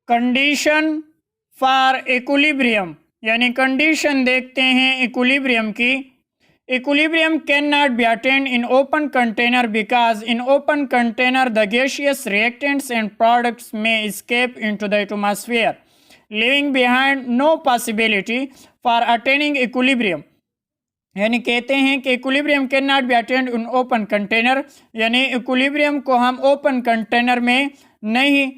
Condition for equilibrium, यानी condition देखते हैं इक्विलिब्रियम की। Equilibrium can not be attained in open container because in open container the gaseous reactants and products may escape into the atmosphere, leaving behind no possibility for attaining equilibrium. यानी कहते हैं कि equilibrium can not be attained in open container, यानी equilibrium को हम open container में नहीं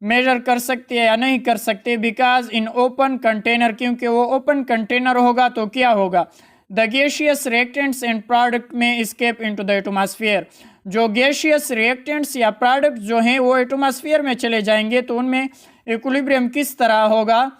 major कर सकते या नहीं कर सकते, बिकॉज इन ओपन कंटेनर, क्योंकि वो ओपन कंटेनर होगा तो क्या होगा, the gaseous reactants and product में एस्केप इनटू द एटमॉस्फेयर, जो गैसियस रिएक्टेंट्स या प्रोडक्ट जो हैं वो एटमॉस्फेयर में चले जाएंगे, तो उनमें इक्विलिब्रियम किस तरह होगा,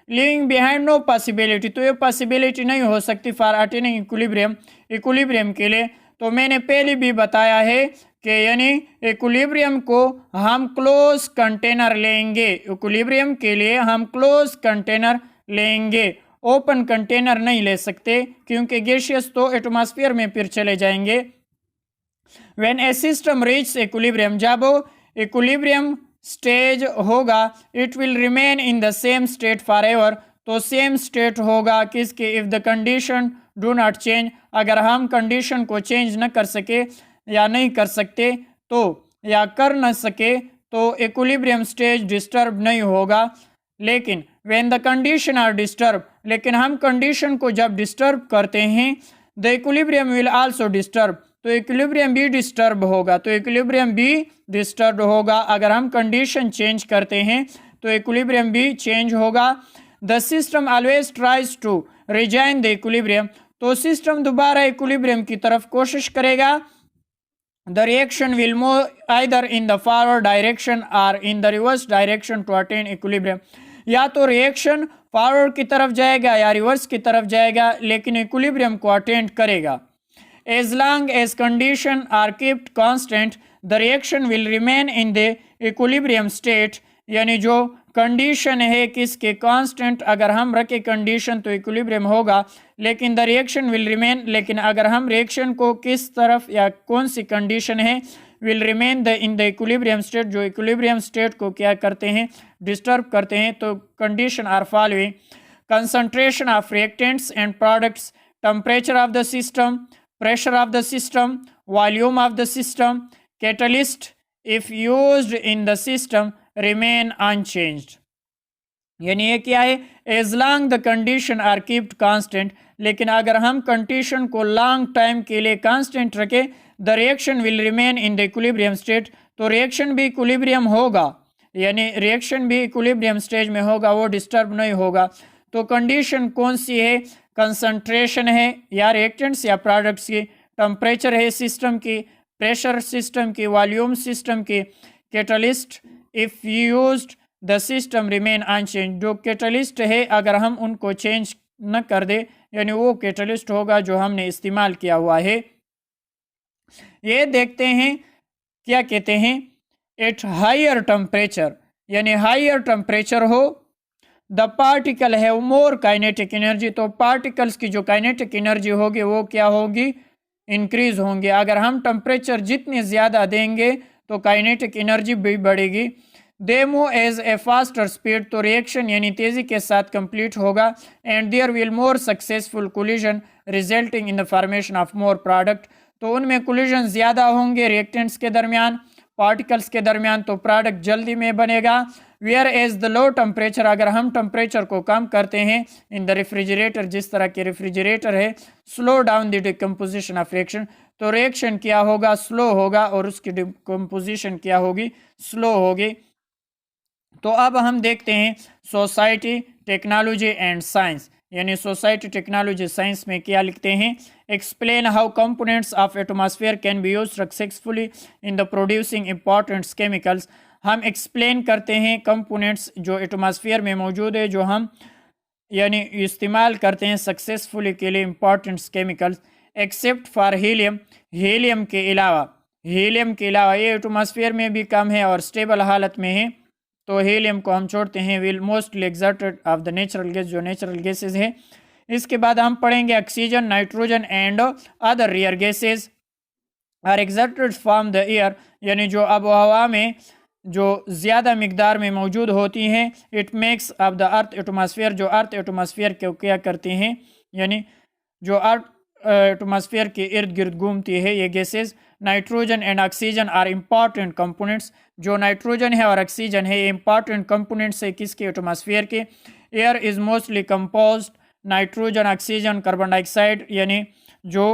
लिविंग बिहाइंड नो पॉसिबिलिटी, तो ये पॉसिबिलिटी नहीं हो सकती फॉर अटेनिंग इक्विलिब्रियम, इक्विलिब्रियम के लिए। तो मैंने पहले भी बताया है कि यानी इक्विलिब्रियम को हम क्लोज कंटेनर लेंगे, इक्विलिब्रियम के लिए हम क्लोज कंटेनर लेंगे, ओपन कंटेनर नहीं ले सकते, क्योंकि गैसियस तो एटमॉस्फेयर में फिर चले जाएंगे। When A system reach equilibrium, जब इक्विलिब्रियम स्टेज होगा, it will remain in the same state for ever, तो सेम स्टेट होगा किसके, if the condition do not change, अगर हम कंडीशन को चेंज न कर सके या नहीं कर सकते तो, या कर न सके तो इक्विलिब्रियम स्टेज डिस्टर्ब नहीं होगा। लेकिन when the condition are disturb, लेकिन हम कंडीशन को जब डिस्टर्ब करते हैं, the equilibrium will also disturb, तो इक्विलिब्रियम भी डिस्टर्ब होगा, तो इक्विलिब्रियम भी डिस्टर्ब होगा। अगर हम कंडीशन चेंज करते हैं तो इक्विलिब्रियम भी चेंज होगा। The system always tries to regain the equilibrium, तो सिस्टम दोबारा इक्विलिब्रियम की तरफ कोशिश करेगा। The reaction will move either in the forward direction or in the reverse direction to attain equilibrium, या तो रिएक्शन फॉरवर्ड की तरफ जाएगा या रिवर्स की तरफ जाएगा, लेकिन इक्विलिब्रियम को अटेंड करेगा। As long as conditions are kept constant, the reaction will remain in the equilibrium state, यानी जो कंडीशन है किसके कांस्टेंट, अगर हम रखे कंडीशन तो इक्विलिब्रियम होगा, लेकिन द रिएक्शन विल रिमेन, लेकिन अगर हम रिएक्शन को किस तरफ या कौन सी कंडीशन है, will remain the in the equilibrium state, जो इक्विलिब्रियम स्टेट को क्या करते हैं, डिस्टर्ब करते हैं। तो condition are following, concentration of reactants and products, temperature of the system, pressure of the system, volume of the system, catalyst if used in the system remain unchanged। यानी ये क्या है, as long the condition are kept constant, लेकिन अगर हम condition को long time के लिए कांस्टेंट रखें, the reaction will remain in the equilibrium state, तो रिएक्शन भी इक्विलिब्रियम होगा, यानी रिएक्शन भी इक्विलिब्रियम स्टेज में होगा, वो डिस्टर्ब नहीं होगा। तो कंडीशन कौन सी है, कंसंट्रेशन है या रिएक्टेंट्स या प्रोडक्ट्स की, टेम्परेचर है सिस्टम की, प्रेशर सिस्टम की, वॉल्यूम सिस्टम की, catalyst if used the system remain unchanged, जो कैटलिस्ट है अगर हम उनको चेंज न कर दे, यानी वो कैटलिस्ट होगा जो हमने इस्तेमाल किया हुआ है। ये देखते हैं क्या कहते हैं, एट हायर टेम्परेचर, यानी हायर टेम्परेचर हो, the particle have more kinetic energy, तो पार्टिकल्स की जो काइनेटिक एनर्जी होगी वो क्या होगी, इंक्रीज होंगे। अगर हम टेम्परेचर जितनी ज़्यादा देंगे तो काइनेटिक एनर्जी भी बढ़ेगी। They move as a faster speed, तो रिएक्शन यानी तेज़ी के साथ कंप्लीट होगा। And there will more successful collision resulting in the formation of more product, तो उनमें कोलिजन ज़्यादा होंगे रिएक्टेंट्स के दरमियान, पार्टिकल्स के दरमियान, तो प्रोडक्ट जल्दी में बनेगा। Whereas the low temperature, अगर हम टेम्परेचर को कम करते हैं, इन द रेफ्रिजरेटर, जिस तरह के रेफ्रिजरेटर है, slow down the decomposition of reaction, तो रिएक्शन क्या होगा, स्लो होगा, और उसकी डिकम्पोजिशन क्या होगी, स्लो होगी। तो अब हम देखते हैं सोसाइटी, टेक्नोलॉजी एंड साइंस, यानी सोसाइटी, टेक्नोलॉजी, साइंस में क्या लिखते हैं, explain how components of atmosphere can be used successfully in the producing important chemicals. हम एक्सप्लेन करते हैं कंपोनेंट्स जो एटमॉस्फेयर में मौजूद है, जो हम यानी इस्तेमाल करते हैं सक्सेसफुली के लिए important chemicals, except for helium, helium के अलावा, हीलियम के अलावा ये एटमॉस्फेयर में भी कम है और स्टेबल हालत में है, तो हीलियम को हम छोड़ते हैं। Will mostly exerted of the natural gas, जो नेचुरल गैसेज है। इसके बाद हम पढ़ेंगे oxygen, nitrogen and other rare gases are exerted from the air, यानी जो अब हवा में जो ज़्यादा मकदार में मौजूद होती हैं, it makes of the earth atmosphere, जो अर्थ एटमॉस्फेयर को क्या करते हैं, यानी जो अर्थ एटमॉस्फेयर के इर्द गिर्द घूमती है ये gases. Nitrogen and oxygen are important components, जो नाइट्रोजन है और ऑक्सीजन है ये इम्पॉर्टेंट कंपोनेंट्स है किसके, एटमॉस्फेयर के। Air is mostly composed nitrogen, oxygen, carbon dioxide, यानी जो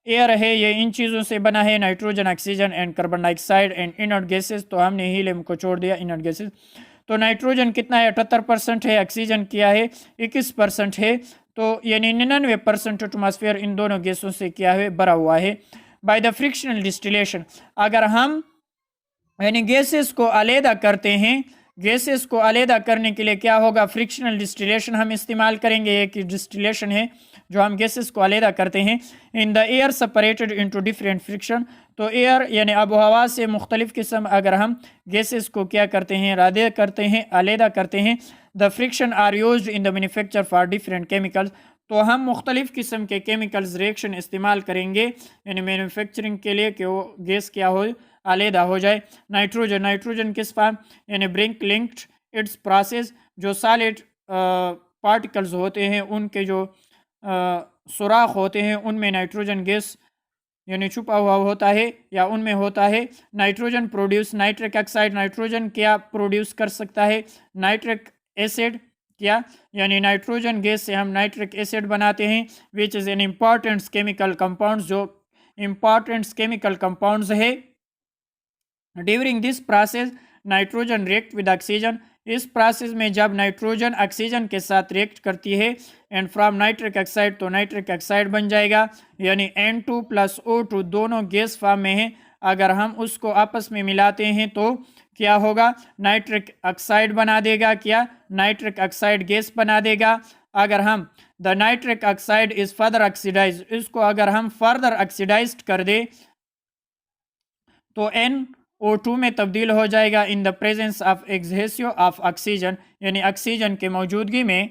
एयर है ये इन चीज़ों से बना है, nitrogen, oxygen and carbon dioxide and inert gases. तो हमने हीलियम को छोड़ दिया, इनर्ट गैसेस। तो नाइट्रोजन कितना है, 78% है, ऑक्सीजन क्या है, 21% है। तो यानी 99% एटमॉस्फेयर इन दोनों गैसों से क्या है, भरा हुआ है। बाय द फ्रिक्शनल डिस्टिलेशन, अगर हम यानी गैसेस को अलहदा करते हैं, गैसेस को अलहदा करने के लिए क्या होगा, फ्रिक्शनल डिस्टिलेशन हम इस्तेमाल करेंगे। एक डिस्टिलेशन है जो हम गैसेस को अलहदा करते हैं। In the air separated into different friction, तो एयर यानी आबो हवा से मुख्तलिफ किस्म अगर हम गैसेस को क्या करते हैं, अलहदा करते हैं, अलहदा करते हैं। The friction are used in the manufacture for different chemicals, तो हम मुख्तलिफ किस्म के केमिकल्स रिएक्शन इस्तेमाल करेंगे यानी मैन्युफैक्चरिंग के लिए कि वो गैस क्या हो, अलहदा हो जाए। नाइट्रोजन, नाइट्रोजन किस फॉर्म, यानी ब्रिंक लिंक्ड इट्स प्रोसेस, जो सॉलिड पार्टिकल्स होते हैं उनके जो सुराख होते हैं उनमें नाइट्रोजन गैस यानी छुपा हुआ होता है या उनमें होता है। Nitrogen produce nitric oxide, nitrogen क्या प्रोड्यूस कर सकता है, नाइट्रिक एसिड, क्या यानी नाइट्रोजन गैस से हम नाइट्रिक एसिड बनाते हैं, which is an important chemical compounds, जो इम्पॉर्टेंट केमिकल कंपाउंड्स है। During this process nitrogen react with oxygen, इस प्रोसेस में जब नाइट्रोजन ऑक्सीजन के साथ रिएक्ट करती है एंड फ्रॉम नाइट्रिक ऑक्साइड, तो नाइट्रिक ऑक्साइड बन जाएगा, यानी N2 + O2 दोनों गैस फॉर्म में है। अगर हम उसको आपस में मिलाते हैं तो क्या होगा, नाइट्रिक ऑक्साइड बना देगा, क्या नाइट्रिक ऑक्साइड गैस बना देगा। अगर हम the nitric oxide is further oxidize, इसको अगर हम फर्दर ऑक्सीडाइज कर दे तो NO2 में तब्दील हो जाएगा in the presence of excessive of oxygen, यानी ऑक्सीजन के मौजूदगी में।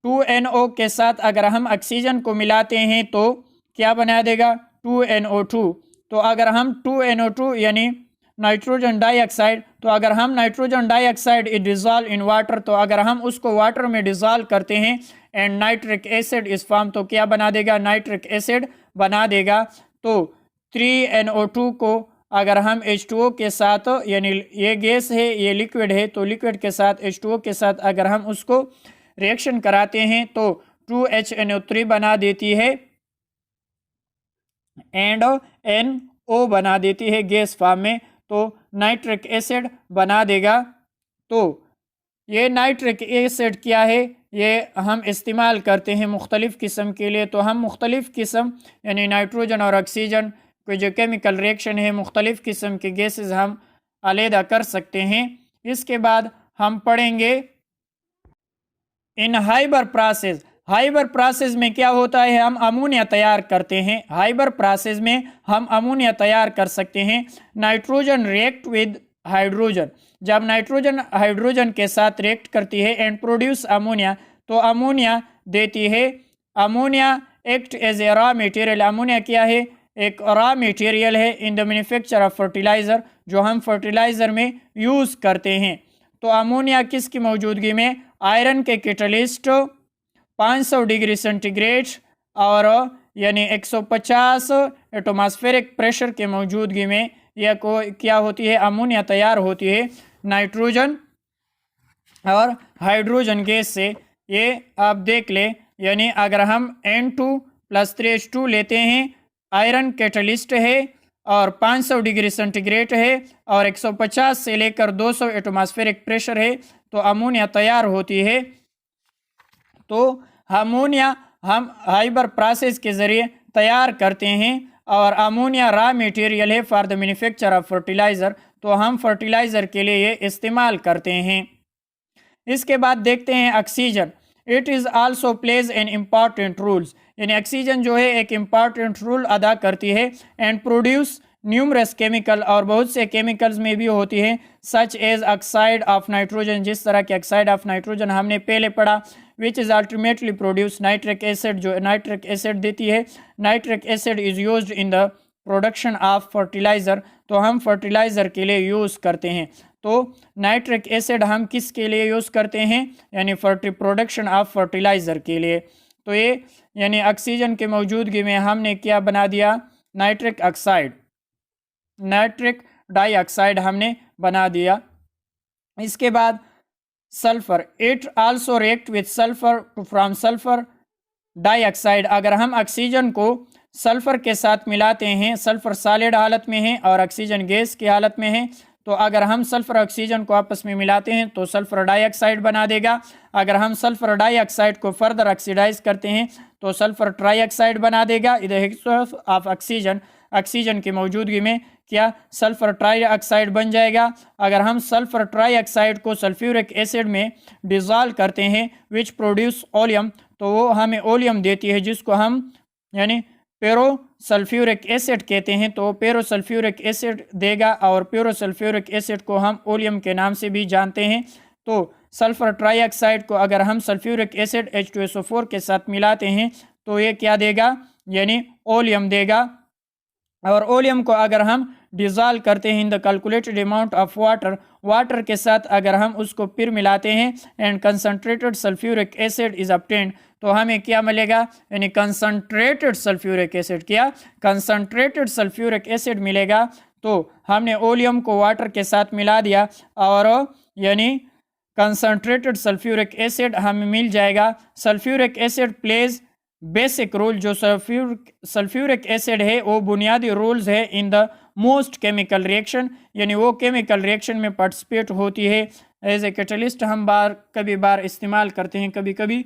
2NO के साथ अगर हम ऑक्सीजन को मिलाते हैं तो क्या बना देगा, 2NO2। तो अगर हम 2NO2 यानी नाइट्रोजन डाइऑक्साइड, तो अगर हम nitrogen dioxide is dissolve in water, तो अगर हम उसको वाटर में डिजॉल्व करते हैं एंड नाइट्रिक एसिड इस फॉर्म, तो क्या बना देगा, नाइट्रिक एसिड बना देगा। तो 3NO2 को अगर हम H2O के साथ, यानी ये गैस है ये लिक्विड है, तो लिक्विड के साथ H2O के साथ अगर हम उसको रिएक्शन कराते हैं तो 2HNO3 बना देती है एंड NO बना देती है गैस फॉर्म में, तो नाइट्रिक एसिड बना देगा। तो ये नाइट्रिक एसिड क्या है, ये हम इस्तेमाल करते हैं मुख्तलिफ़ किस्म के लिए। तो हम मुख्तलिफ़ किस्म यानी नाइट्रोजन और ऑक्सीजन कोई जो केमिकल रिएक्शन है, मुख्तलिफ़ किस्म के गैसेस हम अलहदा कर सकते हैं। इसके बाद हम पढ़ेंगे इन हाइबर प्रोसेस। हाइबर प्रोसेस में क्या होता है, हम अमोनिया तैयार करते हैं। हाइबर प्रोसेस में हम अमोनिया तैयार कर सकते हैं। नाइट्रोजन रिएक्ट विद हाइड्रोजन, जब नाइट्रोजन हाइड्रोजन के साथ रिएक्ट करती है एंड प्रोड्यूस अमोनिया, तो अमोनिया देती है। Ammonia act as a raw material, ammonia क्या है, एक रॉ मटेरियल है in the manufacture of fertiliser, जो हम फर्टिलाइज़र में यूज़ करते हैं। तो अमोनिया किसकी मौजूदगी में, आयरन के कैटलिस्ट 500 डिग्री सेंटीग्रेड और यानी 150 एटमॉस्फेरिक प्रेशर के मौजूदगी में यह को क्या होती है, अमोनिया तैयार होती है नाइट्रोजन और हाइड्रोजन गैस से। ये आप देख ले, यानी अगर हम N2 + 3H2 लेते हैं, आयरन कैटलिस्ट है और 500 डिग्री सेंटीग्रेड है और 150 से लेकर 200 एटमॉस्फेरिक प्रेशर है, तो अमोनिया तैयार होती है। तो अमोनिया हम हाइबर प्रोसेस के ज़रिए तैयार करते हैं और अमोनिया रॉ मटेरियल है for the manufacture of fertiliser, तो हम फर्टिलाइज़र के लिए ये इस्तेमाल करते हैं। इसके बाद देखते हैं oxygen. It is also plays an important rules, यानी ऑक्सीजन जो है एक इम्पॉर्टेंट रूल अदा करती है एंड प्रोड्यूस न्यूमरस केमिकल, और बहुत से केमिकल्स में भी होती है, such as oxide of nitrogen, जिस तरह के ऑक्साइड ऑफ नाइट्रोजन हमने पहले पढ़ा, which is ultimately produce nitric acid, जो नाइट्रिक एसिड देती है। Nitric acid is used in the production of fertiliser, तो हम फर्टिलाइज़र के लिए यूज़ करते हैं। तो नाइट्रिक एसिड हम किस के लिए यूज़ करते हैं, यानी प्रोडक्शन ऑफ फर्टिलाइज़र के लिए। तो ये यानी ऑक्सीजन की मौजूदगी में हमने क्या बना दिया, नाइट्रिक ऑक्साइड, नाइट्रिक डाइऑक्साइड हमने बना दिया। इसके बाद sulphur, it also react with sulphur from sulphur dioxide. अगर हम ऑक्सीजन को सल्फर के साथ मिलाते हैं, सल्फर सॉलिड हालत में है और ऑक्सीजन गैस की हालत में है, तो अगर हम सल्फर ऑक्सीजन को आपस में मिलाते हैं तो सल्फर डाइऑक्साइड बना देगा। अगर हम सल्फर डाइऑक्साइड को फर्दर ऑक्सीडाइज करते हैं तो सल्फर ट्राइऑक्साइड बना देगा। इधर ऑफ ऑक्सीजन, ऑक्सीजन की मौजूदगी में क्या सल्फर ट्राइऑक्साइड बन जाएगा। अगर हम सल्फर ट्राइऑक्साइड को सल्फ्यूरिक एसिड में डिज़ोल्व करते हैं विच प्रोड्यूस ओलियम, तो वो हमें ओलियम देती है, जिसको हम यानी पेरो सल्फ्यूरिक एसिड कहते हैं। तो पेरो सल्फ्यूरिक एसिड देगा और पेरो सल्फ्यूरिक एसिड को हम ओलियम के नाम से भी जानते हैं। तो सल्फर ट्राइऑक्साइड को अगर हम सल्फ्यूरिक एसिड H2SO4 के साथ मिलाते हैं तो ये क्या देगा, यानी ओलियम देगा। और ओलियम को अगर हम डिज़ोल्व करते हैं in the calculated amount of water, water के साथ अगर हम उसको फिर मिलाते हैं and concentrated sulphuric acid is obtained, तो हमें क्या मिलेगा, यानी कंसनट्रेटेड सल्फ्यूरिक एसिड, क्या कंसनट्रेटेड सल्फ्यूरिक एसिड मिलेगा। तो हमने ओलियम को वाटर के साथ मिला दिया और यानी कंसनट्रेटेड सल्फ्यूरिक एसिड हमें मिल जाएगा। Sulphuric acid plays basic rule, जो सल्फ्यूरिक एसिड है वो बुनियादी रूल्स है in the most chemical reaction, यानी वो केमिकल रिएक्शन में पार्टिसिपेट होती है एज ए कैटलिस्ट, हम कभी बार इस्तेमाल करते हैं कभी कभी।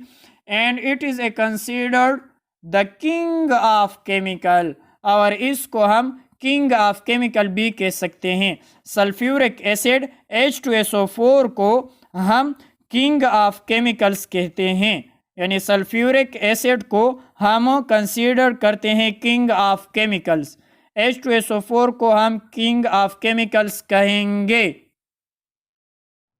And it is a considered the king of chemical, और इसको हम किंग ऑफ केमिकल भी कह सकते हैं। सल्फ्यूरिक एसिड H2SO4 को हम किंग ऑफ केमिकल्स कहते हैं, यानी सल्फ्यूरिक एसिड को हम कंसीडर करते हैं किंग ऑफ केमिकल्स, H2SO4 को हम किंग ऑफ केमिकल्स कहेंगे।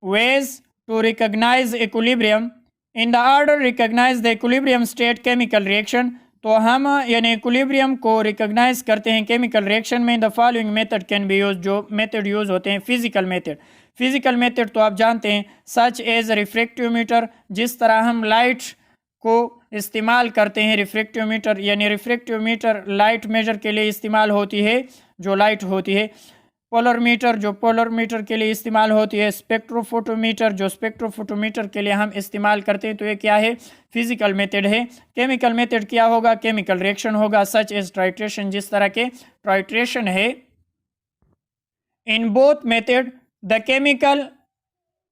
Ways to recognise equilibrium, in the order recognise the equilibrium state chemical reaction, तो हम यानी इक्विलिब्रियम को रिकॉग्नाइज करते हैं केमिकल रिएक्शन में। The following method can be use, जो मेथड यूज होते हैं फिजिकल मेथड। फिजिकल मेथड तो आप जानते हैं, सच एज रिफ्रैक्टियोमीटर, जिस तरह हम लाइट को इस्तेमाल करते हैं रिफ्रैक्टियोमीटर, यानी रिफ्रैक्टियोमीटर लाइट मेजर के लिए इस्तेमाल होती है, जो लाइट होती है। पोलरमीटर, जो पोलरमीटर के लिए इस्तेमाल होती है। स्पेक्ट्रोफोटोमीटर, जो स्पेक्ट्रोफोटोमीटर के लिए हम इस्तेमाल करते हैं। तो ये क्या है, फिजिकल मेथड है। केमिकल मेथड क्या होगा, केमिकल रिएक्शन होगा, सच एज ट्राइट्रेशन, जिस तरह के ट्राइट्रेशन है। In both method the chemical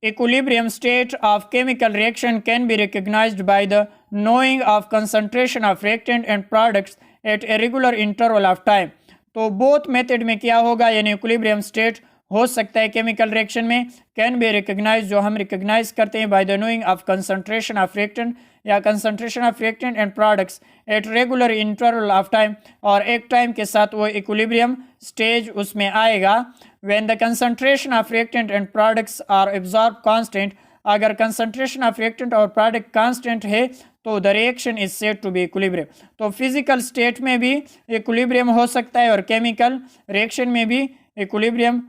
equilibrium state of chemical reaction can be recognized by the knowing of concentration of reactant and products at a regular interval of time। तो both method में क्या होगा, यानी equilibrium state हो सकता है chemical reaction में, can be recognise, जो हम रिकॉग्नाइज करते हैं by the knowing of concentration of reactant या concentration of reactant and products at regular interval of time, और एक टाइम के साथ वो इक्विलिब्रियम स्टेज उसमें आएगा। When the concentration of reactant and products are absorb constant, अगर कंसंट्रेशन ऑफ रिएक्टेंट और प्रोडक्ट कांस्टेंट है तो the reaction is said to be equilibrium. तो फिजिकल स्टेट में भी इक्विलिब्रियम हो सकता है और केमिकल रिएक्शन में भी इक्विलिब्रियम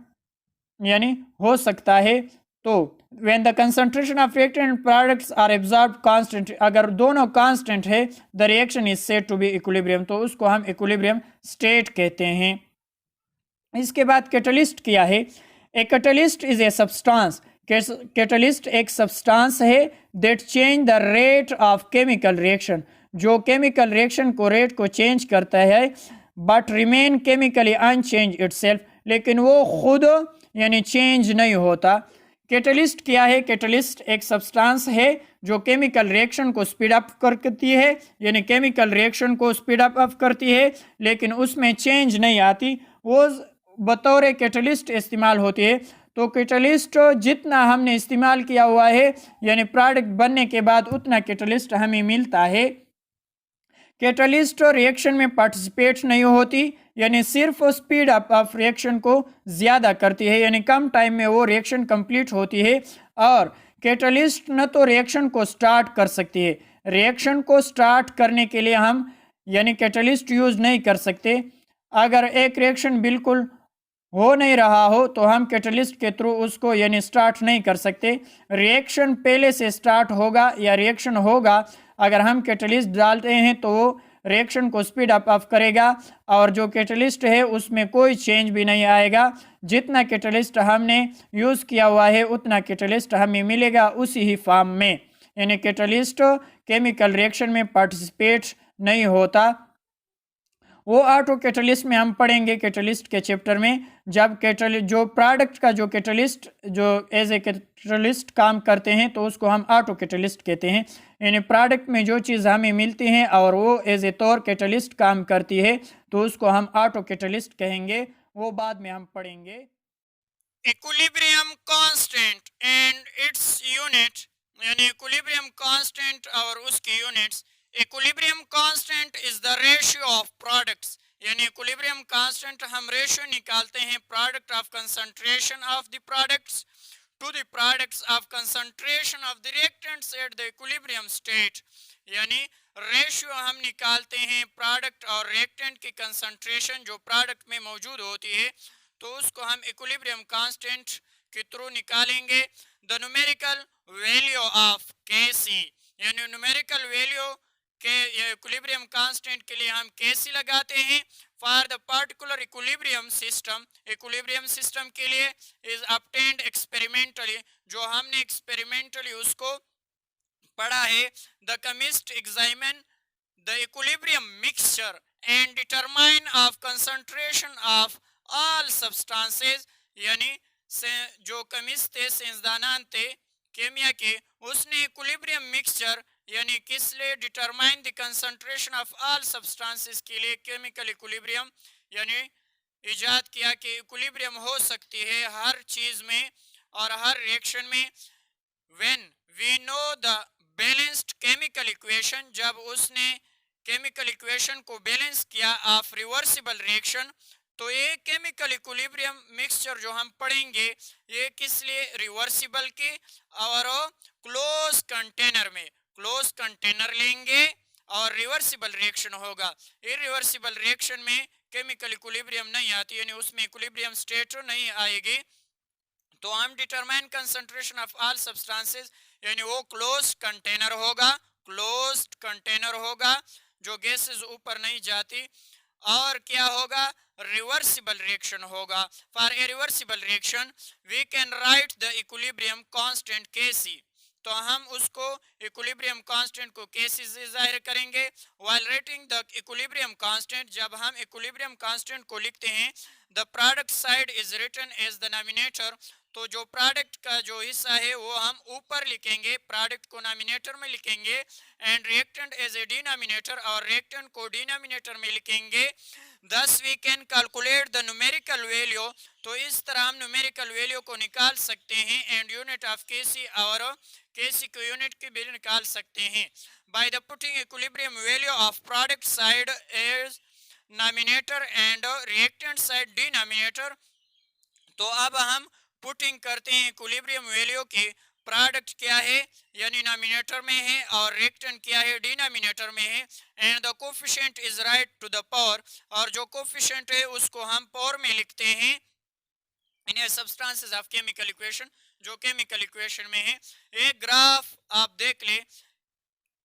यानी हो सकता है। तो when the concentration of reactant and products are absorbed constant, अगर दोनों constant है the reaction is said to be equilibrium, तो उसको हम equilibrium state कहते हैं। इसके बाद कैटलिस्ट क्या है, a catalyst is a substance, catalyst एक सब्सटेंस है that change the rate of chemical reaction, जो केमिकल रिएक्शन को रेट को चेंज करता है, but remain chemically unchanged itself, लेकिन वो खुद यानी चेंज नहीं होता। कैटलिस्ट क्या है, कैटलिस्ट एक सब्सटेंस है जो केमिकल रिएक्शन को स्पीड अप करती है, यानी केमिकल रिएक्शन को स्पीड अप करती है, लेकिन उसमें चेंज नहीं आती, वो बतौर कैटलिस्ट इस्तेमाल होती है। तो कैटलिस्ट जितना हमने इस्तेमाल किया हुआ है, यानी प्रोडक्ट बनने के बाद उतना कैटलिस्ट हमें मिलता है। कैटलिस्ट रिएक्शन में पार्टिसिपेट नहीं होती, यानी सिर्फ स्पीड अप ऑफ रिएक्शन को ज़्यादा करती है, यानी कम टाइम में वो रिएक्शन कंप्लीट होती है। और कैटलिस्ट न तो रिएक्शन को स्टार्ट कर सकती है, रिएक्शन को स्टार्ट करने के लिए हम यानी कैटलिस्ट यूज़ नहीं कर सकते। अगर एक रिएक्शन बिल्कुल हो नहीं रहा हो तो हम कैटलिस्ट के थ्रू उसको यानी स्टार्ट नहीं कर सकते। रिएक्शन पहले से स्टार्ट होगा या रिएक्शन होगा, अगर हम कैटलिस्ट डालते हैं तो वो रिएक्शन को स्पीड अप करेगा और जो कैटलिस्ट है उसमें कोई चेंज भी नहीं आएगा। जितना कैटलिस्ट हमने यूज़ किया हुआ है उतना कैटलिस्ट हमें मिलेगा उसी ही फॉर्म में, यानी कैटलिस्ट केमिकल रिएक्शन में पार्टिसिपेट नहीं होता। वो ऑटो कैटलिस्ट में हम पढ़ेंगे कैटलिस्ट के चैप्टर में, जब कैटलिस्ट जो प्रोडक्ट का जो कैटलिस्ट जो एज ए कैटलिस्ट काम करते हैं तो उसको हम ऑटो कैटलिस्ट कहते हैं। यानी प्रोडक्ट में जो चीज़ हमें मिलती है और वो एज ए तौर कैटलिस्ट काम करती है तो उसको हम ऑटो कैटलिस्ट कहेंगे, वो बाद में हम पढ़ेंगे। Equilibrium constant and its unit, यानी इक्विलिब्रियम कांस्टेंट और उसकी units. Equilibrium constant is the ratio of products, यानी इक्विलिब्रियम कांस्टेंट हम रेशियो निकालते हैं product of concentration of the products to the products of concentration of the reactants at the equilibrium state, यानी ratio हम निकालते हैं प्रोडक्ट और reactant की कंसंट्रेशन जो प्रोडक्ट में मौजूद होती है तो उसको हम इक्विलिब्रियम कांस्टेंट के थ्रू निकालेंगे। The numerical value of Kc, यानी न्यूमेरिकल वैल्यू के इक्विलिब्रियम कांस्टेंट के लिए हम Kc लगाते हैं। For the particular equilibrium system, equilibrium system के लिए इज ऑब्टेन्ड एक्सपेरिमेंटली, जो हमने एक्सपेरिमेंटली उसको पढ़ा है। The chemist examine the equilibrium mixture and determine of concentration of all substances, यानी जो केमिस्ट थे साइंसदान थे केमिया के, उसने इक्विलिब्रियम मिक्सचर यानी किस लिए determine the concentration of all substances के लिए केमिकल इक्विलिब्रियम यानी इजाद किया कि इक्विलिब्रियम हो सकती है हर चीज में और हर रिएक्शन में। When we know the balanced chemical equation, जब उसने केमिकल इक्वेशन को बैलेंस किया ऑफ रिवर्सिबल रिएक्शन, तो ये केमिकल इक्विलिब्रियम मिक्सचर जो हम पढ़ेंगे ये किस लिए, रिवर्सिबल के और क्लोज कंटेनर में, क्लोज कंटेनर लेंगे और रिवर्सिबल रिएक्शन होगा। इरिवर्सिबल रिएक्शन में केमिकल इक्विलिब्रियम नहीं आती, यानी उसमें इक्विलिब्रियम स्टेट नहीं आएगी, तो हम determine concentration of all substances, यानी वो क्लोज कंटेनर होगा, क्लोज कंटेनर होगा जो गैसेस ऊपर नहीं जाती। और क्या होगा, रिवर्सिबल रिएक्शन होगा। For a reversible reaction we can write the equilibrium constant Kc, तो हम उसको इक्विलिब्रियम कांस्टेंट को Kc से जाहिर करेंगे। While writing the equilibrium constant, जब हम इक्विलिब्रियम कांस्टेंट को लिखते हैं, the product side is written as the numerator, तो जो प्रोडक्ट का जो हिस्सा है वो हम ऊपर लिखेंगे, प्रोडक्ट को नॉमिनेटर में लिखेंगे, and reactant as a denominator, और रिएक्टेंट को डिनोमिनेटर में लिखेंगे। Thus we can calculate the numerical value, तो इस तरह हम न्यूमेरिकल वैल्यू को निकाल सकते हैं, एंड यूनिट ऑफ Kc, और Kc को यूनिट की भी निकाल सकते हैं by the putting equilibrium value of product side as numerator and reactant side denominator. तो अब हम पुटिंग करते हैं इक्विलिब्रियम वैल्यू की, प्रोडक्ट क्या है यानी नॉमिनेटर में है और रिएक्टेंट क्या है डिनोमिनेटर में है, and the coefficient is right to the power, और जो कोफिशिएंट है उसको हम पावर में लिखते हैं इन सब्सटेंसेस ऑफ केमिकल इक्वेशन, जो केमिकल इक्वेशन में है। एक ग्राफ आप देख ले,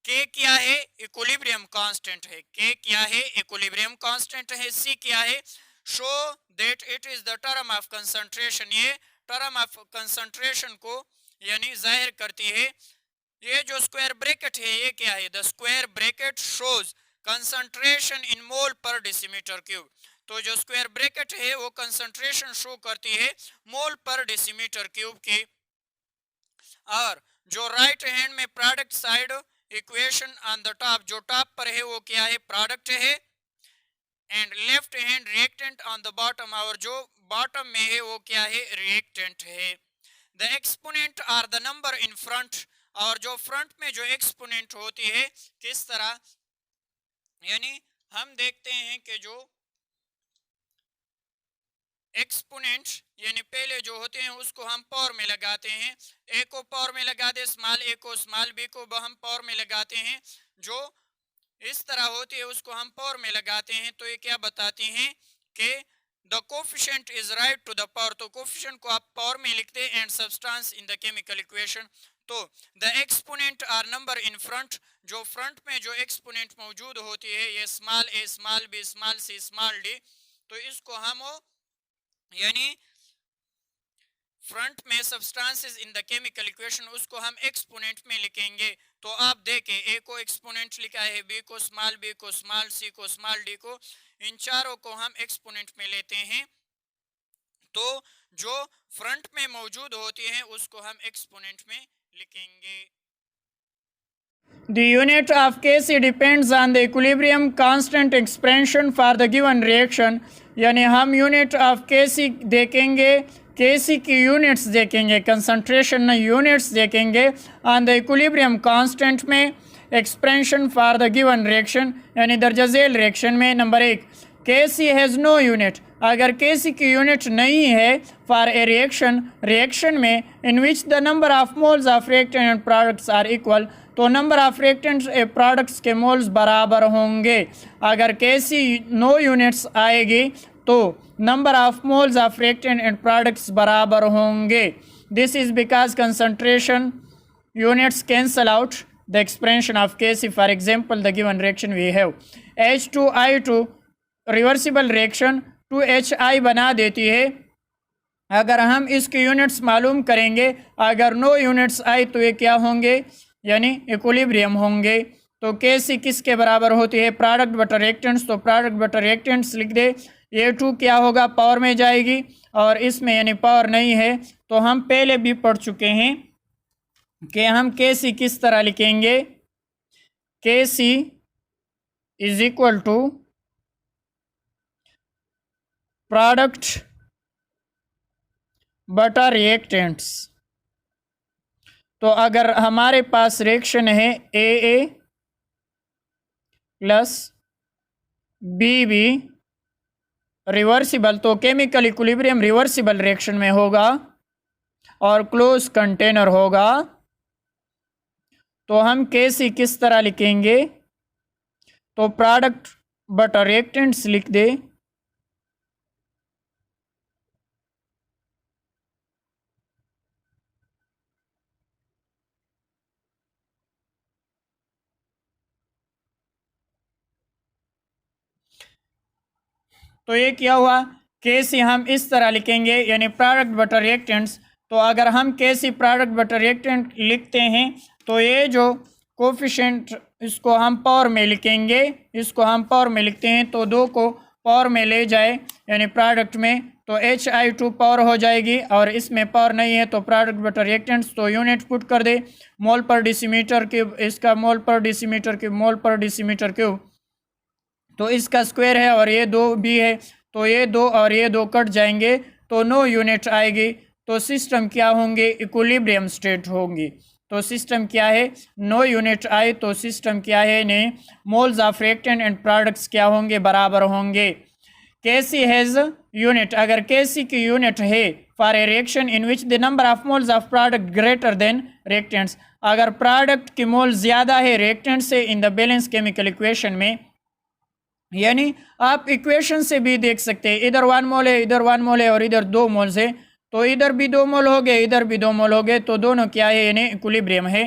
K क्या है, इक्विलिब्रियम कांस्टेंट है, K क्या है, इक्विलिब्रियम कांस्टेंट है, C क्या है, show that it is the term of concentration, ये टर्म ऑफ कंसंट्रेशन को यानी जाहिर करती है। ये जो स्क्वायर ब्रैकेट है ये क्या है, the square bracket shows concentration in mole per decimetre cube, तो जो स्क्वायर ब्रैकेट है वो कंसंट्रेशन शो करती है मोल पर डेसीमीटर क्यूब की। और जो राइट हैंड में product side equation on the top, जो टॉप पर है वो क्या है, प्रोडक्ट है, and left hand reactant on the bottom, और जो बॉटम में है वो क्या है, रिएक्टेंट है। The exponent are the number in front, और जो फ्रंट में जो एक्सपोनेंट होती है किस तरह, यानी हम देखते हैं कि जो एक्सपोनेंट यानी पहले जो होते हैं उसको हम पावर में लगाते हैं, ए को पावर में लगा दे स्मॉल ए को, स्मॉल बी को हम पावर में लगाते हैं, जो इस तरह होती है उसको हम पावर में लगाते हैं। तो ये क्या बताती हैं के the coefficient is right to the power, तो कोफिशिएंट को आप पावर में लिखते हैं, and substance in the chemical equation, तो the exponent are number in front, जो फ्रंट में जो एक्सपोनेंट मौजूद होती है, ये small a small b small c small d, तो इसको हम यानी फ्रंट में substances in the chemical equation, उसको हम एक्सपोनेंट में लिखेंगे। तो आप देखें, ए को एक्सपोनेंट लिखा है, बी को स्मॉल, बी को स्मॉल, सी को स्मॉल, डी को, इन चारों को हम एक्सपोनेंट में लेते हैं, तो जो फ्रंट में मौजूद होती है उसको हम एक्सपोनेंट में लिखेंगे। The unit of Kc depends on the equilibrium constant expansion for the given reaction, यानी हम यूनिट ऑफ Kc देखेंगे, Kc की यूनिट्स देखेंगे, कंसंट्रेशन यूनिट्स देखेंगे ऑन द इक्विलिब्रियम कांस्टेंट में, expansion for the given reaction यानी दर्जा झेल रिएक्शन में। Number 1, Kc has no unit, अगर Kc की यूनिट नहीं है फॉर ए रिएक्शन में in which the number of moles of reactant and products are equal, तो नंबर ऑफ रिएक्टेंट्स प्रोडक्ट्स के मोल्स बराबर होंगे। अगर Kc नो यूनिट्स आएगी तो number of moles of reactant and products बराबर होंगे। This is because concentration units cancel out the expression of Kc। For example the given reaction we have H2I2 reversible reaction 2HI बना देती है। अगर हम इसकी यूनिट्स मालूम करेंगे, अगर नो यूनिट्स आई तो ये क्या होंगे, यानी इक्विलिब्रियम होंगे। तो Kc किसके बराबर होती है, प्रोडक्ट बटा रिएक्टेंट्स, तो प्रोडक्ट बटा रिएक्टेंट्स लिख दे। ये 2 क्या होगा, पावर में जाएगी, और इसमें यानी पावर नहीं है, तो हम पहले भी पढ़ चुके हैं कि हम Kc किस तरह लिखेंगे, Kc is equal to product बटा रिएक्टेंट्स। तो अगर हमारे पास रिएक्शन है AA प्लस BB रिवर्सिबल, तो केमिकल इक्विलिब्रियम रिवर्सिबल रिएक्शन में होगा और क्लोज कंटेनर होगा, तो हम Kc किस तरह लिखेंगे, तो प्रोडक्ट बटा रिएक्टेंट्स लिख दे, तो ये क्या हुआ, Kc हम इस तरह लिखेंगे यानी प्रोडक्ट बटा रिएक्टेंट्स। तो अगर हम Kc प्रोडक्ट बटा रिएक्टेंट लिखते हैं तो ये जो कोफिशिएंट इसको हम पावर में लिखेंगे, इसको हम पावर में लिखते हैं, तो 2 को पावर में ले जाए यानी प्रोडक्ट में, तो HI2 पावर हो जाएगी, और इसमें पावर नहीं है तो प्रोडक्ट बटा रिएक्टेंट्स, तो यूनिट पुट कर दे, मोल पर डेसीमीटर क्यूब, इसका मोल पर डेसीमीटर क्यूब, मोल पर डेसीमीटर क्यूब, तो इसका स्क्वायर है, और ये 2 भी है, तो ये 2 और ये 2 कट जाएंगे, तो नो यूनिट आएगी, तो सिस्टम क्या होंगे, इक्विलिब्रियम स्टेट होंगी। तो सिस्टम क्या है, नो यूनिट आए तो सिस्टम क्या है, ने moles of reactant and products क्या होंगे, बराबर होंगे। Kc हैज़ यूनिट, अगर Kc की यूनिट है for a reaction in which the number of moles of product greater than reactants, अगर प्रोडक्ट की मोल ज़्यादा है रिएक्टेंट से इन द बैलेंस केमिकल इक्वेशन में, यानी आप इक्वेशन से भी देख सकते हैं, इधर 1 मोल है, इधर 1 मोल है, और इधर 2 मोल्स है, तो इधर भी 2 मोल हो गए, इधर भी 2 मोल हो गए, तो दोनों क्या है, यानी इक्विलिब्रियम है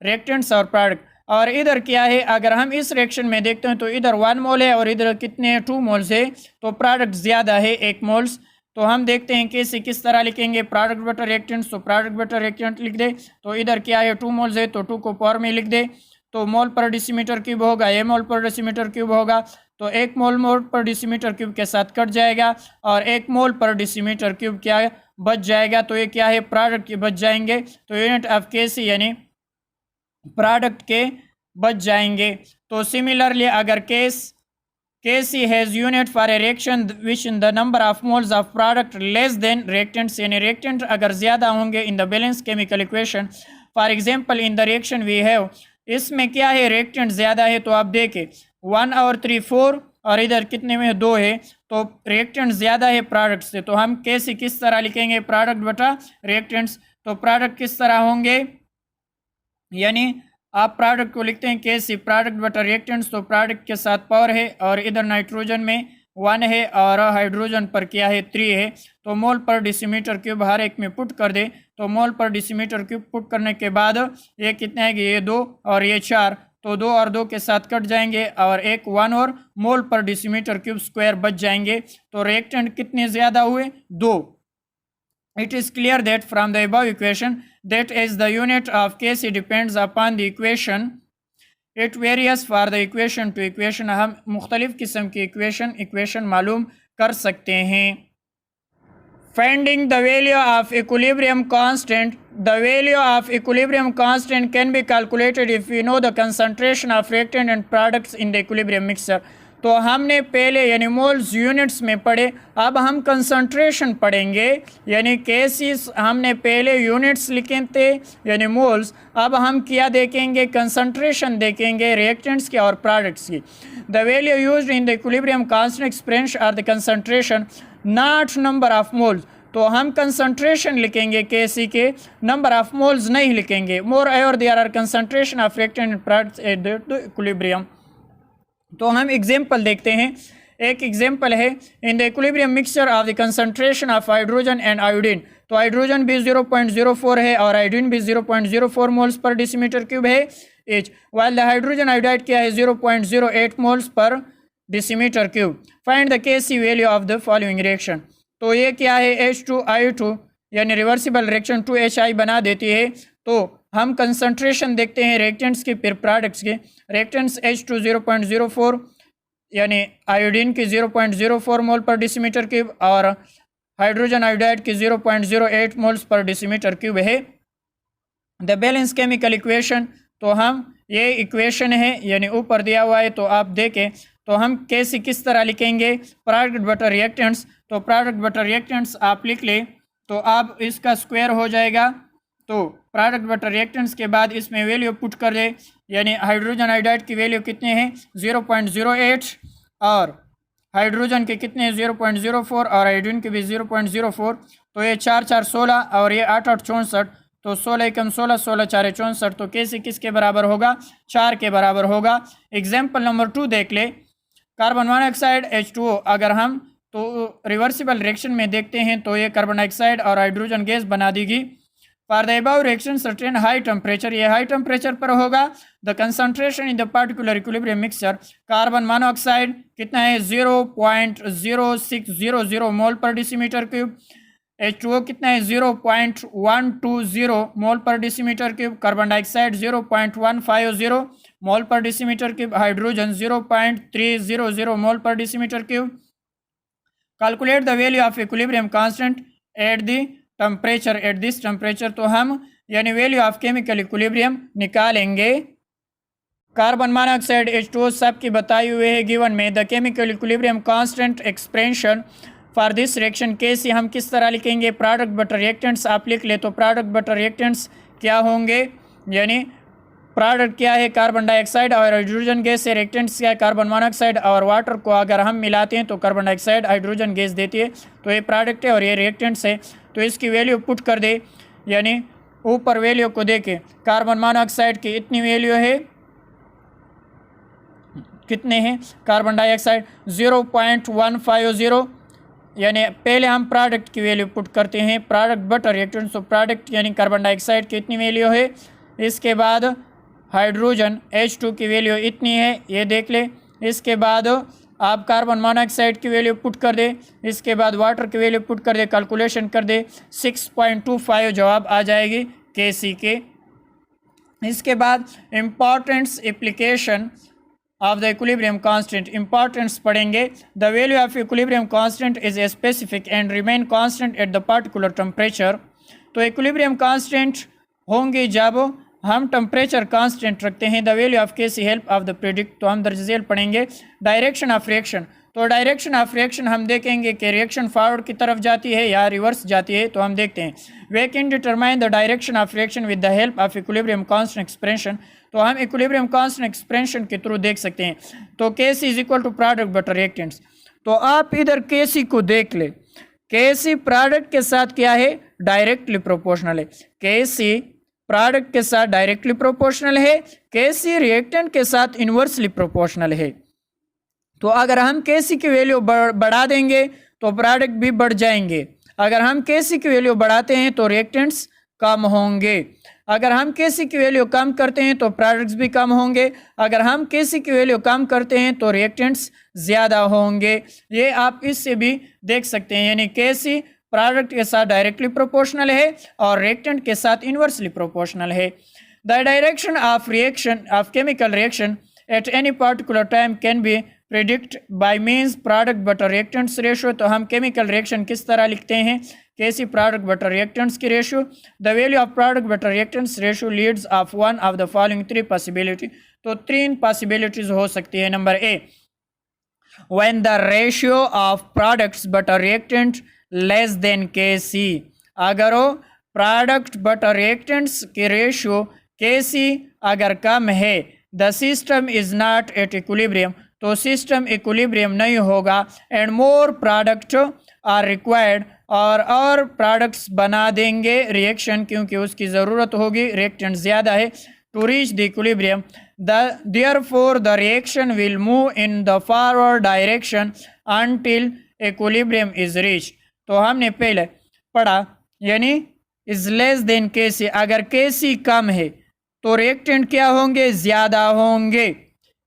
रिएक्टेंट्स और प्रोडक्ट। और इधर क्या है, अगर हम इस रिएक्शन में देखते हैं तो इधर 1 मोल है और इधर कितने 2 मोल्स है, तो प्रोडक्ट ज़्यादा है 1 मोल्स। तो हम देखते हैं कि इसे किस तरह लिखेंगे, प्रोडक्ट बटा रिएक्टेंट्स, तो प्रोडक्ट बटा रिएक्टेंट लिख दे, तो इधर क्या है 2 मोल्स है, तो 2 को पावर में लिख दे, तो मोल पर डेसीमीटर क्यूब होगा, ये मोल पर डेसीमीटर क्यूब होगा, तो 1 मोल पर डेसीमीटर क्यूब के साथ कट जाएगा, और 1 मोल पर डेसीमीटर क्यूब क्या बच जाएगा, तो ये क्या है, प्रोडक्ट के बच जाएंगे, तो यूनिट ऑफ Kc यानी प्रोडक्ट के बच जाएंगे। तो सिमिलरली अगर Kc has unit for a reaction which in the number of moles of product less than reactants, यानी रिएक्टेंट अगर ज़्यादा होंगे in the balance chemical equation, for example in the reaction we have, इसमें क्या है, reactant ज़्यादा है, तो आप देखें 1 और 3 4, और इधर कितने में 2 है, तो रिएक्टेंट ज़्यादा है प्रोडक्ट से, तो हम Kc किस तरह लिखेंगे, प्रोडक्ट बटा रिएक्टेंट्स, तो प्रोडक्ट किस तरह होंगे, यानी आप प्रोडक्ट को लिखते हैं Kc प्रोडक्ट बटा रिएक्टेंट्स, तो प्रोडक्ट के साथ पावर है, और इधर नाइट्रोजन में 1 है और हाइड्रोजन पर क्या है 3 है, तो मोल पर डेसीमीटर क्यूब हर एक में पुट कर दे। तो मोल पर डेसीमीटर क्यूब पुट करने के बाद ये कितने है कि ये 2 और ये 4, तो 2 और 2 के साथ कट जाएंगे और एक 1 और मोल पर डेसीमीटर क्यूब स्क्वायर बच जाएंगे। तो रिएक्टेंट कितने ज़्यादा हुए 2। It is clear that from the above equation that as the unit of Kc depends upon the equation, it varies for the equation to equation। हम मुख्तलिफ किस्म की इक्वेशन मालूम कर सकते हैं। Finding the value of equilibrium constant, the value of equilibrium constant can be calculated if we know the concentration of reactant and products in the equilibrium mixture। तो हमने पहले यानी मोल्स यूनिट्स में पढ़े, अब हम कंसंट्रेशन पढ़ेंगे। यानी केसीस हमने पहले यूनिट्स लिखे थे यानी मोल्स, अब हम क्या देखेंगे कंसंट्रेशन देखेंगे रिएक्टेंट्स की और प्रोडक्ट्स की। The value used in the equilibrium constant expression are the concentration not number of moles. तो हम कंसंट्रेशन लिखेंगे केसी के, नंबर ऑफ मोल्स नहीं लिखेंगे। Moreover there are concentration of reactant and products at the equilibrium. तो हम example देखते हैं। एक एग्जाम्पल है in the equilibrium mixture of the concentration of hydrogen and iodine. तो हाइड्रोजन भी 0.04 है और आयोडीन भी 0.04 मोल्स पर डेसीमीटर क्यूब है एच, वाइल द हाइड्रोजन आयोडाइड क्या है 0.08 moles per decimetre cube. Find the K C value of the following reaction. तो ये क्या है H2I2 यानी रिवर्सिबल रिएक्शन 2HI बना देती है। तो हम कंसंट्रेशन देखते हैं रिएक्टेंट्स के फिर प्रोडक्ट्स के। रिएक्टेंट्स H2 0.04 यानी आयोडीन की 0.04 मोल पर डेसीमीटर क्यूब और हाइड्रोजन आयोडाइड की 0.08 मोल्स पर डेसीमीटर क्यूब है। द बैलेंस केमिकल इक्वेशन, तो हम ये इक्वेशन है यानी ऊपर दिया हुआ है, तो आप देखें तो हम कैसे किस तरह लिखेंगे प्रोडक्ट बटर रिएक्टेंट्स। तो प्रोडक्ट बटर रिएक्टेंट्स आप लिख ले तो आप इसका स्क्वायर हो जाएगा। तो प्रोडक्ट बटर रिएक्टेंट्स के बाद इसमें वैल्यू पुट कर दे, यानी हाइड्रोजन आयोडाइड की वैल्यू कितने हैं 0.08 और हाइड्रोजन के कितने 0.04 और आयोडीन के भी 0.04। तो ये 4 4 16 और ये 8 8 64, तो 16 एकम 16 16 4 64। तो कैसे किसके बराबर होगा 4 के बराबर होगा। एग्जाम्पल नंबर 2 देख ले। कार्बन मोनोऑक्साइड H2O, अगर हम तो रिवर्सिबल रिएक्शन में देखते हैं तो ये कार्बन डाइऑक्साइड और हाइड्रोजन गैस बना देगी। For the above reaction certain high temperature, ये हाई टेम्परेचर पर होगा। The concentration in the particular equilibrium mixture, carbon monoxide कितना है 0.0600 मोल पर डेसीमीटर क्यूब, H2O कितना है 0.120 मोल per decimetre cube, carbon dioxide 0.150 mole per decimetre cube, hydrogen 0.300 mole per decimetre cube. Calculate the value of equilibrium constant at the temperature, at this temperature. तो हम यानी value of chemical equilibrium निकालेंगे। Carbon monoxide H2O सब की बताई हुए है given में। The chemical equilibrium constant expression for this reaction कैसे हम किस तरह लिखेंगे प्रोडक्ट बटर रिएक्टेंट्स आप लिख ले। तो प्रोडक्ट बटर रिएक्टेंट्स क्या होंगे, यानी प्रोडक्ट क्या है कार्बन डाइऑक्साइड और हाइड्रोजन गैस से, रिएक्टेंट्स क्या है कार्बन मोनोऑक्साइड और वाटर को अगर हम मिलाते हैं तो कार्बन डाइऑक्साइड हाइड्रोजन गैस देती है। तो ये प्रोडक्ट है और ये रिएक्टेंट्स है। तो इसकी वैल्यू पुट कर दे, यानी ऊपर वैल्यू को देके कार्बन मोनोऑक्साइड की इतनी वैल्यू है, कितने हैं कार्बन डाइऑक्साइड 0.150, यानी पहले हम प्रोडक्ट की वैल्यू पुट करते हैं प्रोडक्ट बटर रिएक्टेंट्स। तो प्रोडक्ट यानी कार्बन डाइऑक्साइड की इतनी वैल्यू है। इसके बाद हाइड्रोजन H2 की वैल्यू इतनी है, ये देख ले। इसके बाद आप कार्बन मोनोऑक्साइड की वैल्यू पुट कर दे, इसके बाद वाटर की वैल्यू पुट कर दे, कैलकुलेशन कर दे 6.25 जवाब आ जाएगी Kc के। इसके बाद importance application of the equilibrium constant, importance पढ़ेंगे। The value of equilibrium constant is specific and remain constant at the particular temperature. तो इक्विलिब्रियम कांस्टेंट होंगे जब हम टेम्परेचर कांस्टेंट रखते हैं। The value of Kc help of the predict, तो हम दर्ज पढ़ेंगे। डायरेक्शन ऑफ रिएक्शन, तो डायरेक्शन ऑफ रिएक्शन हम देखेंगे कि रिएक्शन फॉरवर्ड की तरफ जाती है या रिवर्स जाती है। तो हम देखते हैं we can determine the direction of reaction with the help of equilibrium constant expression. तो हम इक्विलिब्रियम कांस्टेंट एक्सप्रेशन के थ्रू देख सकते हैं। तो Kc is equal to product बटर रिएक्टेंट्स। तो आप इधर Kc को देख ले, Kc प्रोडक्ट के साथ क्या है डायरेक्टली प्रोपोर्शनल है। Kc प्रोडक्ट के साथ डायरेक्टली प्रोपोर्शनल है, Kc रिएक्टेंट के साथ इनवर्सली प्रोपोर्शनल है। तो अगर हम केसी की वैल्यू बढ़ा देंगे तो प्रोडक्ट भी बढ़ जाएंगे। अगर हम केसी की वैल्यू बढ़ाते हैं तो रिएक्टेंट्स कम होंगे। अगर हम केसी की वैल्यू कम करते हैं तो प्रोडक्ट्स भी कम होंगे। अगर हम केसी की वैल्यू कम करते हैं तो रिएक्टेंट्स ज़्यादा होंगे। ये आप इससे भी देख सकते हैं, यानी केसी प्रोडक्ट के साथ डायरेक्टली प्रोपोर्शनल है और रिएक्टेंट के साथ इन्वर्सली प्रोपोर्शनल है। The direction of reaction of chemical reaction at any particular time can be predict by means product बटर रिएक्टेंट्स रेशियो। तो हम केमिकल रिएक्शन किस तरह लिखते हैं, केसी प्रोडक्ट बटर रिएक्टेंट्स की ratio. The value of product बटर reactants ratio Leeds of one of the following three possibility. तो तीन पॉसिबिलिटीज हो सकती है। Number A, when the ratio of products butter reactant less than K C. अगर वो प्रोडक्ट बटर रिएक्टेंट्स की रेशियो केसी अगर कम है, the system is not at equilibrium, तो सिस्टम इक्विलिब्रियम नहीं होगा। And more product are required, और प्रोडक्ट्स बना देंगे रिएक्शन क्योंकि उसकी ज़रूरत होगी, रिएक्टेंट ज़्यादा है, to reach the equilibrium. Therefore the reaction will move in the forward direction until equilibrium is reach. तो हमने पहले पढ़ा, यानी इज लेस देन केसी, अगर केसी कम है तो रिएक्टेंट क्या होंगे, ज़्यादा होंगे।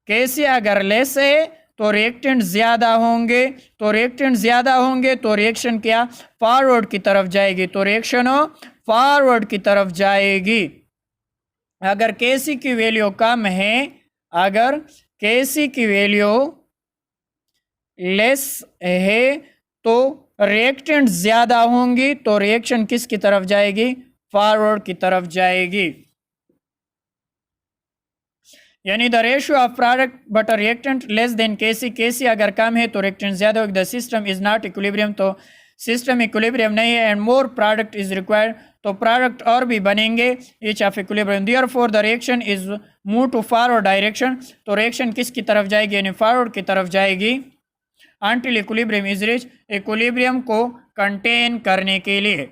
केसी अगर लेस है तो रिएक्टेंट ज़्यादा होंगे, तो रिएक्टेंट ज़्यादा होंगे तो रिएक्शन क्या फॉरवर्ड की तरफ जाएगी, तो रिएक्शन फॉरवर्ड की तरफ जाएगी। अगर केसी की वैल्यू कम है, अगर केसी की वैल्यू लेस है तो रिएक्टेंट ज़्यादा होंगी, तो रिएक्शन किसकी तरफ जाएगी, फॉरवर्ड की तरफ जाएगी। यानी द रेशियो ऑफ प्रोडक्ट बटर reactant less than K C, K C अगर कम है तो रिएक्टेंट ज़्यादा होगी। The system is not equilibrium, तो सिस्टम इक्विलिब्रियम नहीं है। And more product is required, तो प्रोडक्ट और भी बनेंगे each of equilibrium. Therefore the reaction is move to forward direction, तो रिएक्शन किसकी तरफ जाएगी, यानी फॉरवर्ड की तरफ जाएगी। Until equilibrium is reach, equilibrium को कंटेन करने के लिए।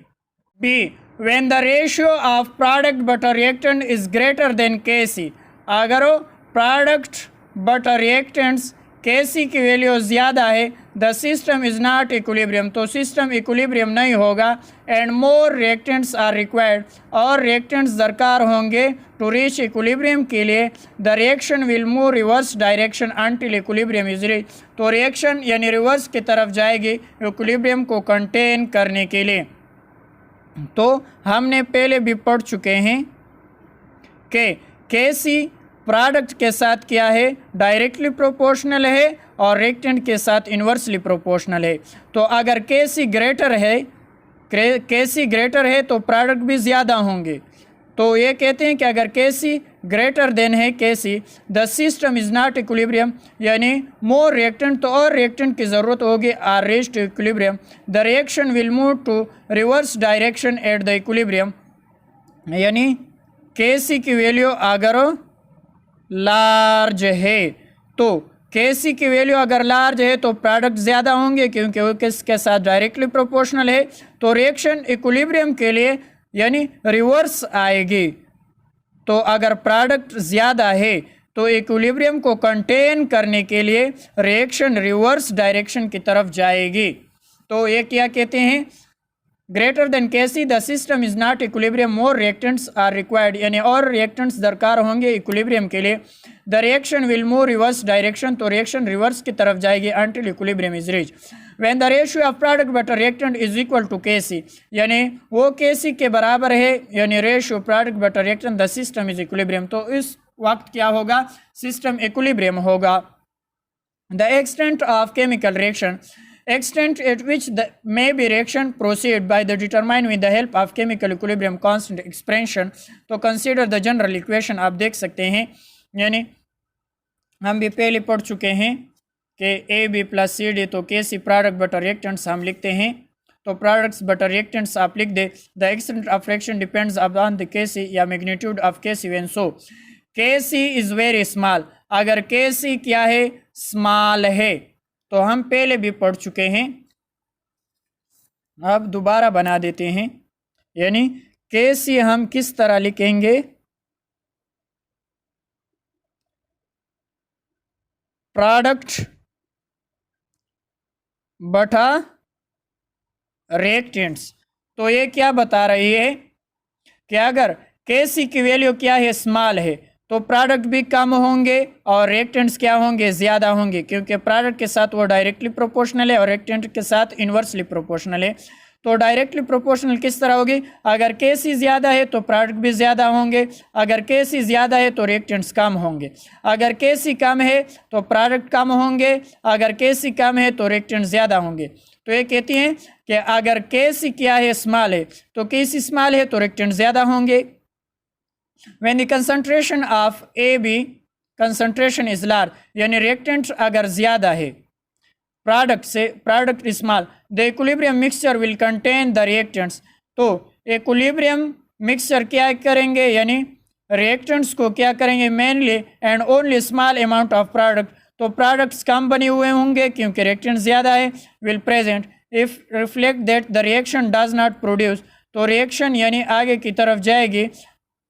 B, when the ratio of product बटर reactant is greater than K C, अगर वो प्रोडक्ट बटर रिएक्टेंट्स केसी की वैल्यू ज़्यादा है, the system is not equilibrium, तो सिस्टम इक्विलिब्रियम नहीं होगा। And more reactants are required, और रिएक्टेंट्स दरकार होंगे टू रीच इक्विलिब्रियम के लिए। The reaction will move reverse direction until equilibrium is reach, तो रिएक्शन यानी रिवर्स की तरफ जाएगी इक्विलिब्रियम को कंटेन करने के लिए। तो हमने पहले भी पढ़ चुके हैं कि केसी प्रोडक्ट के साथ क्या है, डायरेक्टली प्रोपोर्शनल है और रिएक्टेंट के साथ इन्वर्सली प्रोपोर्शनल है। तो अगर केसी ग्रेटर है तो प्रोडक्ट भी ज़्यादा होंगे। तो ये कहते हैं कि अगर केसी ग्रेटर देन है K C, the system is not equilibrium, यानी मोर रिएक्टेंट, तो और रिएक्टेंट की ज़रूरत होगी or reach to equilibrium. The reaction will move to reverse direction at the equilibrium, यानी केसी की वैल्यू अगर लार्ज है, तो केसी की वैल्यू अगर लार्ज है तो प्रोडक्ट ज़्यादा होंगे क्योंकि वो किसके साथ डायरेक्टली प्रोपोर्शनल है, तो रिएक्शन इक्विलिब्रियम के लिए यानी रिवर्स आएगी। तो अगर प्रोडक्ट ज़्यादा है तो इक्विलिब्रियम को कंटेन करने के लिए रिएक्शन रिवर्स डायरेक्शन की तरफ जाएगी। तो ये क्या कहते हैं, greater than K C the system is not equilibrium, more reactants are required, यानी और रिएक्टेंट्स दरकार होंगे इक्विलिब्रियम के लिए। The reaction will move reverse direction, तो रिएक्शन रिवर्स की तरफ जाएगी until equilibrium is reach. When the ratio of product बटर reactant is equal to K C, यानी वो केसी के बराबर है, यानी रेशियो प्रोडक्ट बटर reactant the system is equilibrium, तो इस वक्त क्या होगा, सिस्टम इक्विलिब्रियम होगा। The extent of chemical reaction, extent at which the may be reaction proceed by the determined with the help of chemical equilibrium constant expansion, तो consider the general equation आप देख सकते हैं, यानी हम भी पहले पढ़ चुके हैं कि A B plus C D, तो के सी प्रोडक्ट बटर रिएक्टेंट्स हम लिखते हैं, तो प्रोडक्ट्स बटर रिएक्टेंट्स आप लिख दे। The extent of reaction depends upon the K C या मैग्नीट्यूड ऑफ के सी, व्हेन सो के सी इज़ वेरी स्मॉल, अगर के सी क्या है, स्मॉल है, तो हम पहले भी पढ़ चुके हैं, अब दोबारा बना देते हैं। यानी केसी हम किस तरह लिखेंगे, प्रोडक्ट बटा रिएक्टेंट्स। तो ये क्या बता रही है कि अगर Kc की वैल्यू क्या है, स्मॉल है, तो प्रोडक्ट भी कम होंगे और रिएक्टेंट्स क्या होंगे, ज्यादा होंगे, क्योंकि प्रोडक्ट के साथ वो डायरेक्टली प्रोपोर्शनल है और रिएक्टेंट के साथ इन्वर्सली प्रोपोर्शनल है। तो डायरेक्टली प्रोपोर्शनल किस तरह होगी, अगर Kc ज्यादा है तो प्रोडक्ट भी ज्यादा होंगे, अगर Kc ज्यादा है तो रिएक्टेंट्स कम होंगे, अगर Kc कम है तो प्रोडक्ट कम होंगे, अगर Kc कम है तो रिएक्टेंट्स ज्यादा होंगे। तो ये कहती हैं कि अगर Kc क्या है, स्मॉल है, तो Kc स्मॉल है तो रिएक्टेंट्स ज्यादा होंगे। When the concentration of AB concentration is large, यानी रिएक्टेंट अगर ज्यादा है product small, the equilibrium mixture will contain the reactants. तो इक्विलिब्रियम मिक्सचर क्या करेंगे, यानी रिएक्टेंट्स को क्या करेंगे, mainly and only small amount of product. तो प्रोडक्ट्स कम बने हुए होंगे क्योंकि रिएक्टेंट ज्यादा है, will present if reflect that the reaction does not produce. तो रिएक्शन यानी आगे की तरफ जाएगी,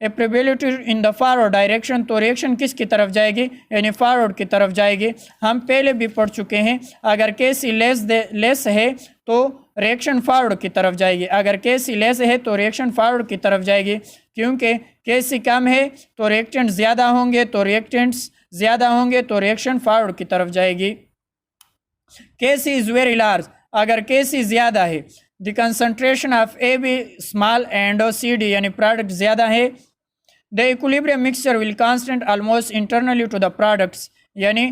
एप्रेबिलिटी इन द फॉरवर्ड डायरेक्शन। तो रिएक्शन किस की तरफ जाएगी, यानी फॉरवर्ड की तरफ जाएगी। हम पहले भी पढ़ चुके हैं, अगर Kc लेस है तो रिएक्शन फॉरवर्ड की तरफ जाएगी, अगर Kc लेस है तो रिएक्शन फॉरवर्ड की तरफ जाएगी, क्योंकि Kc कम है तो रिएक्टेंट्स ज़्यादा होंगे, तो रिएक्टेंट्स ज़्यादा होंगे तो रिएक्शन फॉरवर्ड की तरफ जाएगी। Kc इज़ वेरी लार्ज, अगर Kc ज़्यादा है, the concentration of AB small and CD यानी प्रोडक्ट ज़्यादा है, the equilibrium mixture will constant almost internally to the products, यानी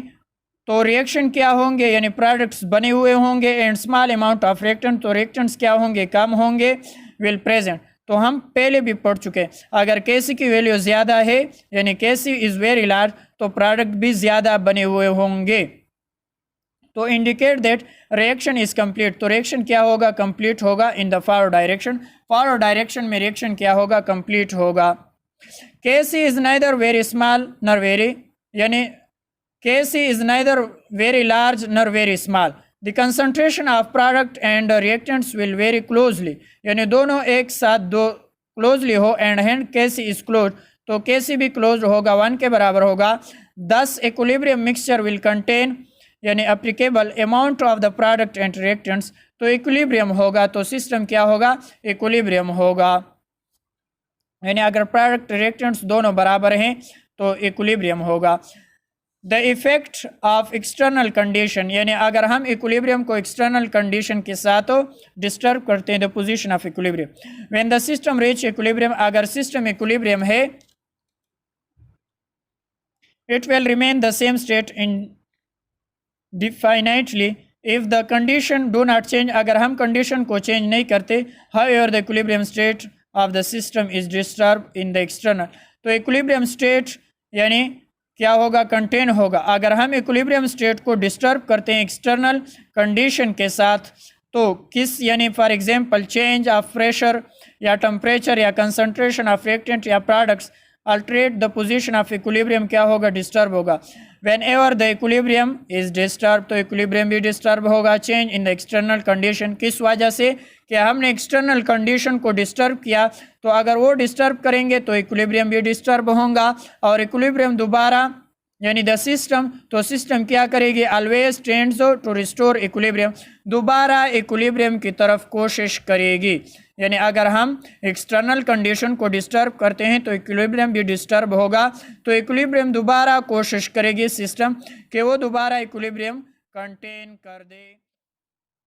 तो रिएक्शन क्या होंगे, यानी प्रोडक्ट्स बने हुए होंगे, and small amount of reactant, तो रिएक्टेंट्स क्या होंगे, कम होंगे, विल प्रेजेंट। तो हम पहले भी पढ़ चुके हैं, अगर Kc की वैल्यू ज़्यादा है यानी Kc इज़ वेरी लार्ज, तो प्रोडक्ट भी ज़्यादा बने हुए होंगे। तो indicate that reaction is complete, तो रिएक्शन क्या होगा, कंप्लीट होगा इन the forward direction. Forward direction में रिएक्शन क्या होगा, कंप्लीट होगा। Kc is neither very small nor very, यानी Kc is neither very large nor very small. The concentration of product and reactants will vary closely, यानी दोनों एक साथ दो क्लोजली हो, and hand Kc is closed, तो Kc भी close होगा, 1 के बराबर होगा। Thus equilibrium mixture will contain, यानी applicable amount of the product and reactants, तो इक्विलिब्रियम होगा, तो सिस्टम क्या होगा, इक्विलिब्रियम होगा, यानी अगर प्रोडक्ट रिएक्टेंट्स दोनों बराबर हैं तो इक्विलिब्रियम होगा। The effect of external condition, यानी अगर हम इक्विलिब्रियम को एक्सटर्नल कंडीशन के साथ डिस्टर्ब करते हैं, the position of equilibrium when the system reach equilibrium, अगर सिस्टम इक्विलिब्रियम है, it will remain the same state indefinitely if the condition do not change, अगर हम कंडीशन को चेंज नहीं करते, however the equilibrium state of the system is disturbed in the external, तो equilibrium state यानी क्या होगा, कंटेन होगा। अगर हम इक्विलिब्रियम स्टेट को डिस्टर्ब करते हैं एक्सटर्नल कंडीशन के साथ, तो किस, यानी for example change of pressure या टेम्परेचर या कंसंट्रेशन ऑफ रिएक्टेंट या products alternate the position of equilibrium, क्या होगा, डिस्टर्ब होगा। When ever the equilibrium is disturb, तो इक्विलिब्रियम भी डिस्टर्ब होगा। Change in the external condition, किस वजह से, कि हमने एक्सटर्नल कंडीशन को डिस्टर्ब किया, तो अगर वो डिस्टर्ब करेंगे तो इक्विलिब्रियम भी डिस्टर्ब होगा, और इक्विलिब्रियम दोबारा यानी द सिस्टम, तो सिस्टम क्या करेगी, always tends to restore equilibrium, दोबारा इक्विलिब्रियम की तरफ कोशिश करेगी। यानी अगर हम एक्सटर्नल कंडीशन को डिस्टर्ब करते हैं तो इक्विलिब्रियम भी डिस्टर्ब होगा, तो इक्विलिब्रियम दोबारा कोशिश करेगी सिस्टम कि वो दोबारा इक्विलिब्रियम कंटेन कर दे।